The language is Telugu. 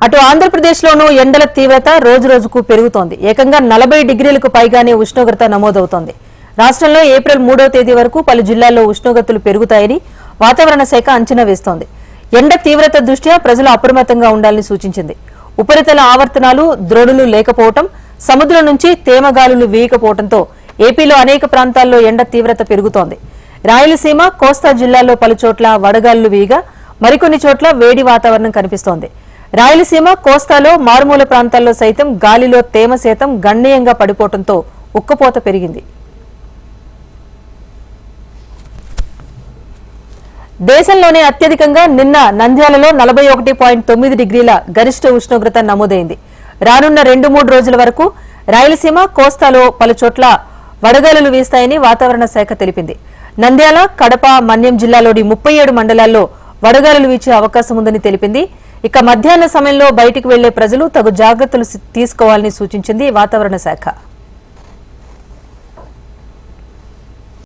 అటు ఆంధ్రప్రదేశ్లోనూ ఎండల తీవ్రత రోజురోజుకు పెరుగుతోంది. ఏకంగా 40 డిగ్రీలకు పైగానే ఉష్ణోగ్రత నమోదవుతోంది. రాష్ట్రంలో ఏప్రిల్ 3వ తేదీ వరకు పలు జిల్లాల్లో ఉష్ణోగ్రతలు పెరుగుతాయని వాతావరణ శాఖ అంచనా వేస్తోంది. ఎండ తీవ్రత దృష్ట్యా ప్రజలు అప్రమత్తంగా ఉండాలని సూచించింది. ఉపరితల ఆవర్తనాలు ద్రోణులు లేకపోవడం, సముద్రం నుంచి తేమగాలులు వీయకపోవడంతో ఏపీలో అనేక ప్రాంతాల్లో ఎండ తీవ్రత పెరుగుతోంది. రాయలసీమ, కోస్తా జిల్లాల్లో పలుచోట్ల వడగాలులు వీయగా మరికొన్ని చోట్ల వేడి వాతావరణం కనిపిస్తోంది. రాయలసీమ, కోస్తాలో మారుమూల ప్రాంతాల్లో సైతం గాలిలో తేమ శాతం గణనీయంగా పడిపోవడంతో ఉక్కపోత పెరిగింది. దేశంలోనే అత్యధికంగా నిన్న నంద్యాలలో 41.9 డిగ్రీల గరిష్ట ఉష్ణోగ్రత నమోదైంది. రానున్న 2-3 రోజుల వరకు రాయలసీమ, కోస్తాలో పలుచోట్ల వడగాలులు వీస్తాయని వాతావరణ శాఖ తెలిపింది. నంద్యాల, కడప, మన్యం జిల్లాలోని 37 మండలాల్లో వడగాలులు వీచే అవకాశం ఉందని తెలిపింది. ఇక మధ్యాహ్న సమయంలో బయటికి వెళ్లే ప్రజలు తగు జాగ్రత్తలు తీసుకోవాలని సూచించింది వాతావరణ శాఖ.